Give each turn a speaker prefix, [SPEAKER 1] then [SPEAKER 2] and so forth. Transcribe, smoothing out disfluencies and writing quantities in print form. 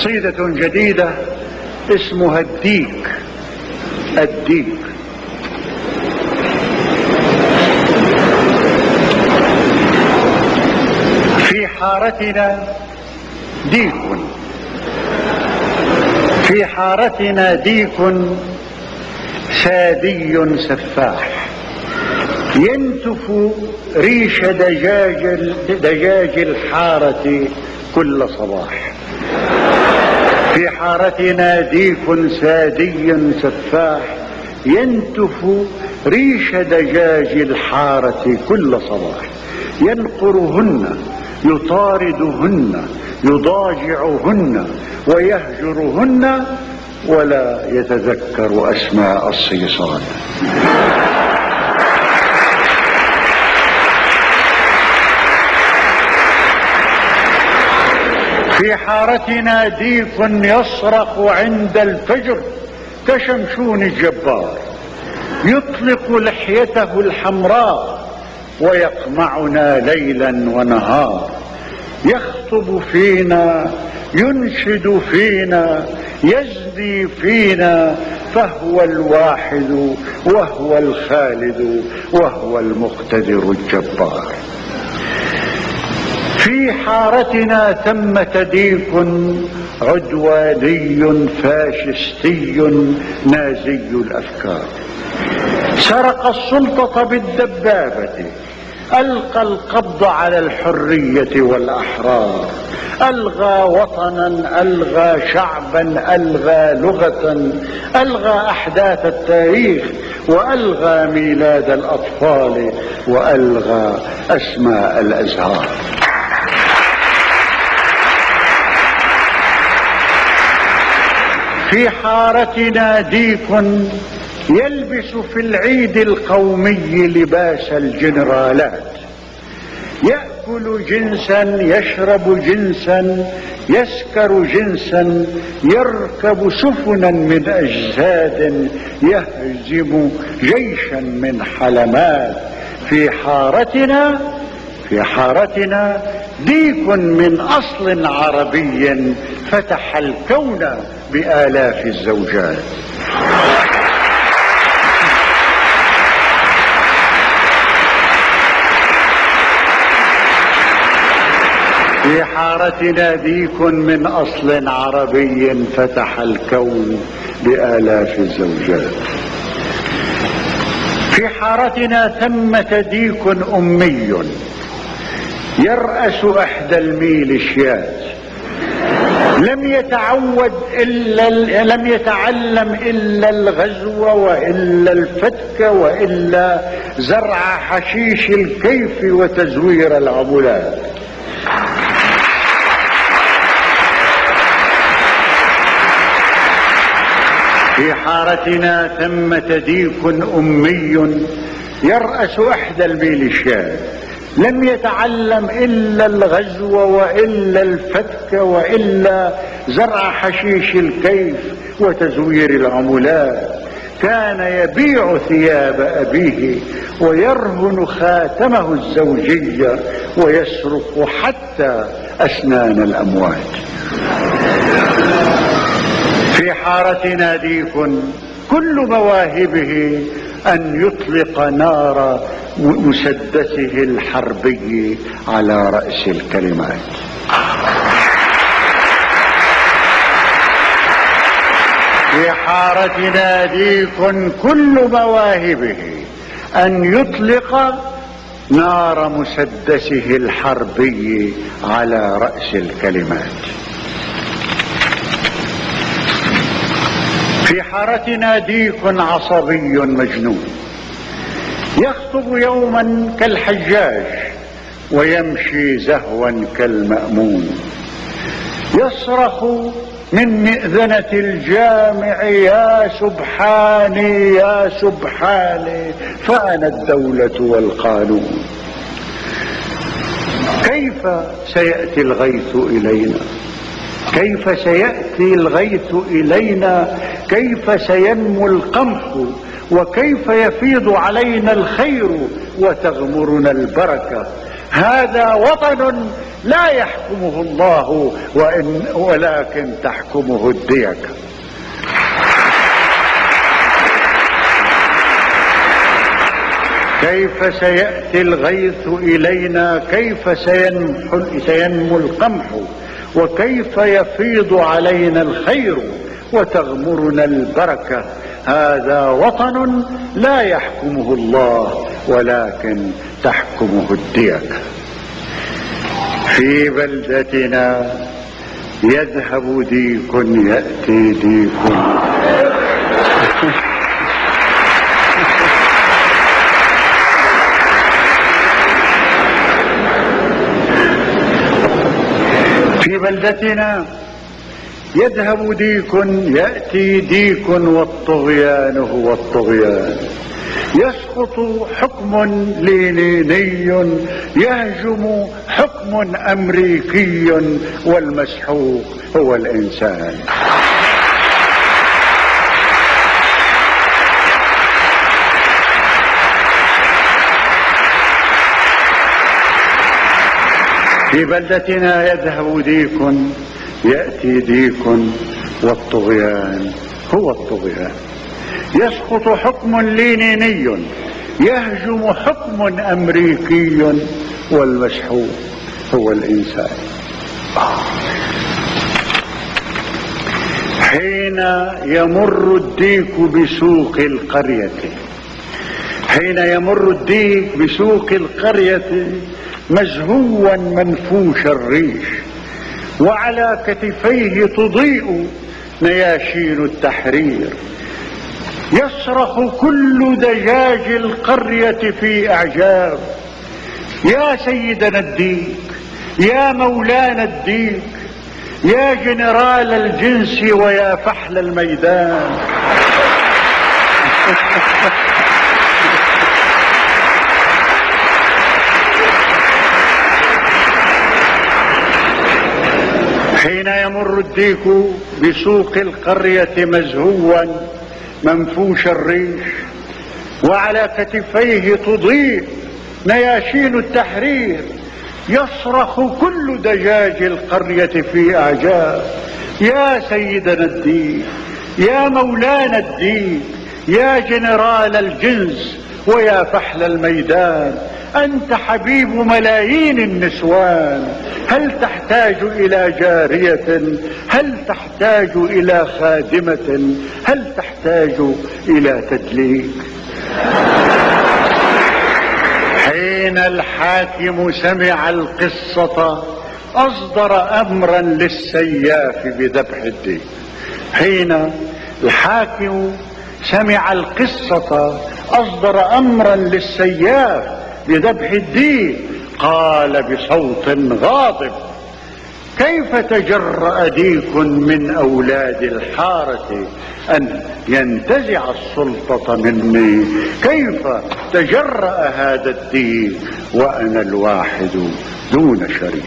[SPEAKER 1] قصيدة جديدة اسمها الديك. الديك. في حارتنا ديك، في حارتنا ديك سادي سفاح ينتف ريش دجاج الحارة كل صباح. في حارتنا ديك سادي سفاح ينتف ريش دجاج الحارة كل صباح، ينقرهن يطاردهن يضاجعهن ويهجرهن ولا يتذكر أسماء الصيصان. في حارتنا ديك يصرخ عند الفجر كشمشون الجبار، يطلق لحيته الحمراء ويقمعنا ليلا ونهار، يخطب فينا ينشد فينا يزني فينا، فهو الواحد وهو الخالد وهو المقتدر الجبار. في حارتنا ثمة ديك عدواني فاشستي نازي الأفكار، سرق السلطة بالدبابة، ألقى القبض على الحرية والأحرار، ألغى وطنا ألغى شعبا ألغى لغة، ألغى أحداث التاريخ وألغى ميلاد الأطفال وألغى أسماء الأزهار. في حارتنا ديك يلبس في العيد القومي لباس الجنرالات، يأكل جنسا يشرب جنسا يسكر جنسا، يركب سفنا من أجساد يهزم جيشا من حلمات. في حارتنا ديك من أصل عربي فتح الكون بآلاف الزوجات. في حارتنا ديك من أصل عربي فتح الكون بآلاف الزوجات. في حارتنا ثمة ديك أمي يرأس إحدى الميليشيات، لم يتعلم إلا الغزو وإلا الفتك وإلا زرع حشيش الكيف وتزوير العملات. في حارتنا ثمة ديك أمي يرأس إحدى الميليشيات، لم يتعلم إلا الغزو وإلا الفتك وإلا زرع حشيش الكيف وتزوير العملات. كان يبيع ثياب أبيه ويرهن خاتمه الزوجية ويسرق حتى أسنان الأموات. في حارتنا ديك كل مواهبه أن يطلق نار مسدسه الحربي على رأس الكلمات. في حارتنا ديك كل مواهبه أن يطلق نار مسدسه الحربي على رأس الكلمات. في حارتنا ديك عصبي مجنون يخطب يوما كالحجاج ويمشي زهوا كالمأمون، يصرخ من مئذنة الجامع يا سبحاني يا سبحاني فأنا الدولة والقانون. كيف سيأتي الغيث إلينا؟ كيف سيأتي الغيث إلينا؟ كيف سينمو القمح؟ وكيف يفيض علينا الخير وتغمرنا البركة؟ هذا وطن لا يحكمه الله ولكن تحكمه الديك. كيف سيأتي الغيث إلينا، كيف سينمو القمح، وكيف يفيض علينا الخير وتغمرنا البركة. هذا وطن لا يحكمه الله ولكن تحكمه الديك. في بلدتنا يذهب ديك يأتي ديك. في بلدتنا يذهب ديك يأتي ديك، والطغيان هو الطغيان. يسقط حكم لينيني يهجم حكم أمريكي، والمسحوق هو الإنسان. في بلدتنا يذهب ديك يأتي ديك، والطغيان هو الطغيان. يسقط حكم لينيني يهجم حكم أمريكي، والمسحوق هو الإنسان. حين يمر الديك بسوق القرية، حين يمر الديك بسوق القرية مزهوا منفوش الريش، وعلى كتفيه تضيء نياشين التحرير. يصرخ كل دجاج القرية في إعجاب: يا سيدنا الديك، يا مولانا الديك، يا جنرال الجنس، ويا فحل الميدان. حين يمر الديك بسوق القرية مزهوا منفوش الريش، وعلى كتفيه تضيء نياشين التحرير. يصرخ كل دجاج القرية في أعجاب: يا سيدنا الديك، يا مولانا الديك، يا جنرال الجنس، ويا فحل الميدان. أنت حبيب ملايين النسوان، هل تحتاج إلى جارية؟ هل تحتاج إلى خادمة؟ هل تحتاج إلى تدليك؟ حين الحاكم سمع القصة أصدر أمرا للسياف بذبح الديك. حين الحاكم سمع القصة أصدر أمرا للسياف بذبح الديك. قال بصوت غاضب: كيف تجرأ ديك من أولاد الحارة أن ينتزع السلطة مني؟ كيف تجرأ هذا الديك وأنا الواحد دون شريك؟